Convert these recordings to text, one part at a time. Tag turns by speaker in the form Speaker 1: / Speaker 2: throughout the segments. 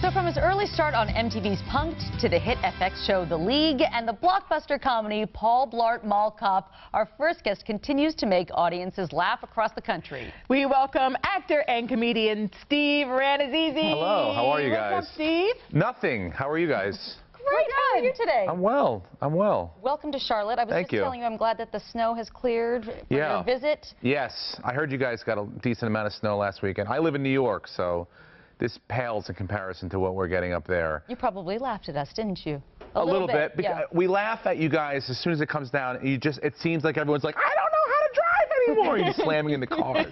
Speaker 1: So from his early start on MTV's Punk'd to the hit FX show The League and the blockbuster comedy Paul Blart Mall Cop, our first guest continues to make audiences laugh across the country.
Speaker 2: We welcome actor and comedian Steve Rannazzisi.
Speaker 3: Hello, how are you guys?
Speaker 2: What's up, Steve?
Speaker 3: Nothing. How are you guys?
Speaker 1: Great, how are you today?
Speaker 3: I'm well. I'm well.
Speaker 1: Welcome to Charlotte. I was just telling you I'm glad that the snow has cleared for your visit.
Speaker 3: Yes, I heard you guys got a decent amount of snow last weekend. I live in New York, so this pales in comparison to what we're getting up there.
Speaker 1: You probably laughed at us, didn't you?
Speaker 3: A little bit. Yeah. We laugh at you guys as soon as it comes down. It seems like everyone's like, I don't know how to drive anymore. You're slamming into cars.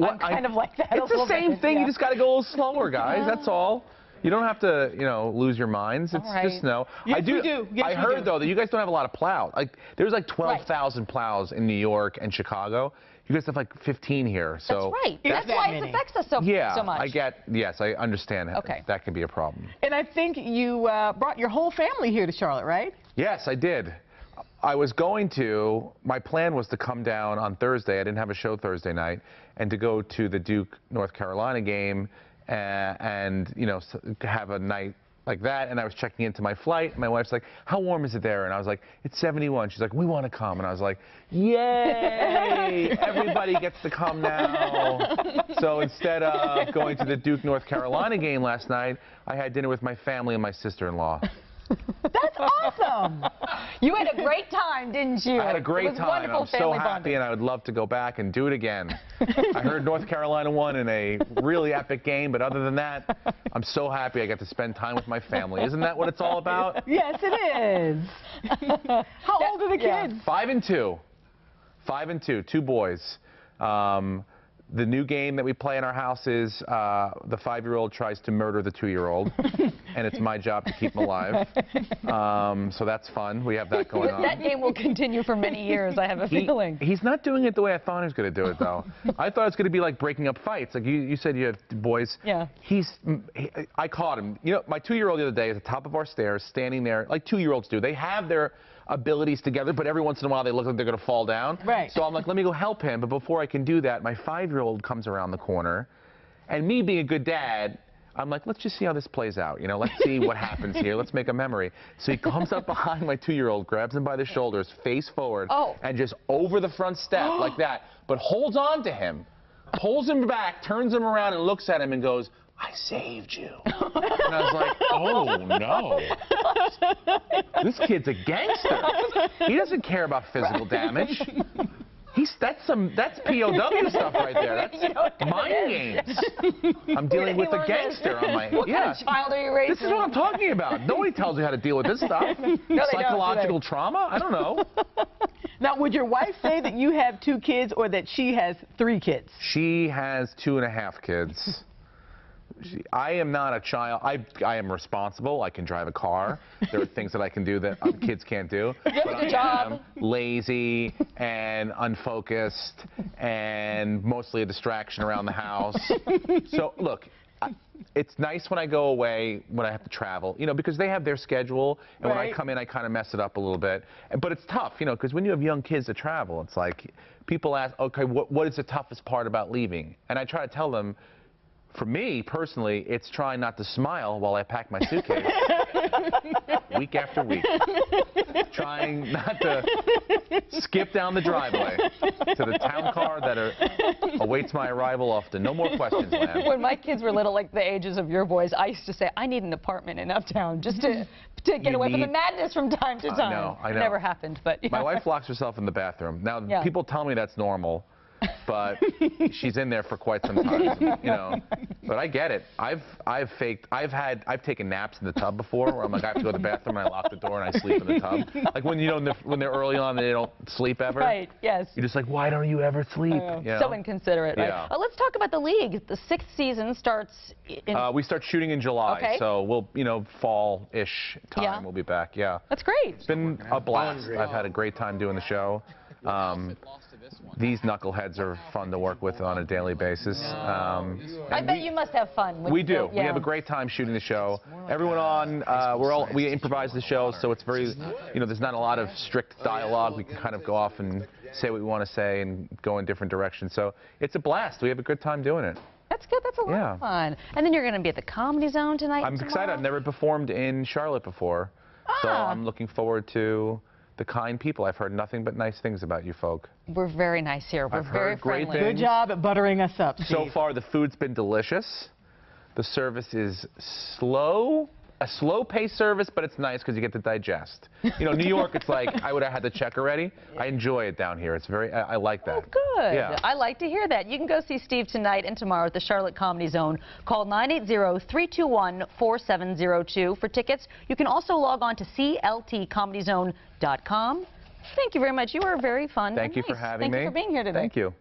Speaker 1: I'm kind of like that.
Speaker 3: It's the same thing. You just got to go a little slower, guys. That's all. You don't have to, lose your minds. It's just snow.
Speaker 2: Yes, we do. Yes,
Speaker 3: I heard, though, that you guys don't have a lot of plows. Like, there's like 12,000 plows in New York and Chicago. You guys have like 15 here. So
Speaker 1: that's right. That's why it affects us so much.
Speaker 3: Yes, I understand.
Speaker 1: Okay.
Speaker 3: That can be a problem.
Speaker 2: And I think you brought your whole family here to Charlotte, right?
Speaker 3: Yes, I did. I was going to, my plan was to come down on Thursday. I didn't have a show Thursday night, and to go to the Duke, North Carolina game and have a night like that. And I was checking into my flight, and my wife's like, how warm is it there? And I was like, it's 71. She's like, we want to come. And I was like, yay, everybody gets to come now. So instead of going to the Duke, North Carolina game last night, I had dinner with my family and my sister-in-law.
Speaker 2: That's awesome.
Speaker 1: You had a great time, didn't you?
Speaker 3: I had a great time. I'm so happy,
Speaker 1: bonding.
Speaker 3: and I would love to go back and do it again. I heard North Carolina won in a really epic game, but other than that, I'm so happy I got to spend time with my family. Isn't that what it's all about?
Speaker 2: Yes, it is. How old are the kids?
Speaker 3: 5 and 2. 5 and 2. 2 boys. The new game that we play in our house is the 5-year-old tries to murder the 2-year-old, and it's my job to keep him alive. So that's fun. We have that going on.
Speaker 1: That game will continue for many years, I have a feeling.
Speaker 3: He's not doing it the way I thought he was going to do it, though. I thought it was going to be like breaking up fights. Like you said you have boys.
Speaker 1: Yeah.
Speaker 3: I caught him. My 2-year-old the other day at the top of our stairs, standing there, like 2-year-olds do. They have their abilities together, but every once in a while they look like they're going to fall down.
Speaker 2: Right.
Speaker 3: So I'm like, let me go help him. But before I can do that, my 5-year-old comes around the corner, and me being a good dad, I'm like, let's just see how this plays out. Let's see what happens here. Let's make a memory. So he comes up behind my 2-year-old, grabs him by the shoulders, face forward, and just over the front step like that, but holds on to him, pulls him back, turns him around, and looks at him and goes, I saved you. And I was like, oh, no. This kid's a gangster. He doesn't care about physical damage. That's POW stuff right there. That's mind games. I'm dealing with a gangster on my...
Speaker 1: What kind of child are you raising?
Speaker 3: This is what I'm talking about. Nobody tells you how to deal with this stuff.
Speaker 1: No,
Speaker 3: psychological trauma? I don't know.
Speaker 2: Now, would your wife say that you have 2 kids or that she has 3 kids?
Speaker 3: She has 2.5 kids. I am not a child. I am responsible. I can drive a car. There are things that I can do that kids can't do.
Speaker 1: But I
Speaker 3: am lazy and unfocused and mostly a distraction around the house. So, look, it's nice when I go away, when I have to travel, because they have their schedule, and when I come in, I kind of mess it up a little bit. But it's tough, because when you have young kids to travel, it's like people ask, okay, what is the toughest part about leaving? And I try to tell them, for me, personally, it's trying not to smile while I pack my suitcase week after week. Trying not to skip down the driveway to the town car that awaits my arrival often. No more questions, ma'am.
Speaker 1: When my kids were little, like the ages of your boys, I used to say, I need an apartment in Uptown just to get away from the madness from time to time.
Speaker 3: I know.
Speaker 1: It never happened, but...
Speaker 3: My wife locks herself in the bathroom. Now, people tell me that's normal. But she's in there for quite some time, But I get it. I've taken naps in the tub before, where I'm like, I have to go to the bathroom and I lock the door and I sleep in the tub. Like when when they're early on, they don't sleep ever.
Speaker 1: Right. Yes.
Speaker 3: You're just like, why don't you ever sleep?
Speaker 1: So inconsiderate. Right?
Speaker 3: Yeah.
Speaker 1: Let's talk about the league. The 6th season starts in...
Speaker 3: we start shooting in July, so we'll fall-ish time. We'll be back. Yeah.
Speaker 1: That's great.
Speaker 3: It's been a blast. I've had a great time doing the show. These knuckleheads are fun to work with on a daily basis.
Speaker 1: I bet you must have fun.
Speaker 3: We do. We have a great time shooting the show. Everyone on, we improvise the show, so it's very, there's not a lot of strict dialogue. We can kind of go off and say what we want to say and go in different directions. So it's a blast. We have a good time doing it.
Speaker 1: That's that's good. That's a lot of fun. And then you're going to be at the Comedy Zone tonight.
Speaker 3: I'm excited. I've never performed in Charlotte before, so I'm looking forward to the kind people. I've heard nothing but nice things about you folk.
Speaker 1: We're very nice here. We're very friendly.
Speaker 2: Good job at buttering us up, Steve.
Speaker 3: So far, the food's been delicious. The service is slow. A slow-paced service, but it's nice because you get to digest. You know, New York, it's like I would have had the check already. I enjoy it down here. It's very, I like that.
Speaker 1: Oh, good.
Speaker 3: Yeah.
Speaker 1: I like to hear that. You can go see Steve tonight and tomorrow at the Charlotte Comedy Zone. Call 980-321-4702 for tickets. You can also log on to cltcomedyzone.com. Thank you very much. You were very fun.
Speaker 3: Thank you for having me.
Speaker 1: Thank you for being here today.
Speaker 3: Thank you.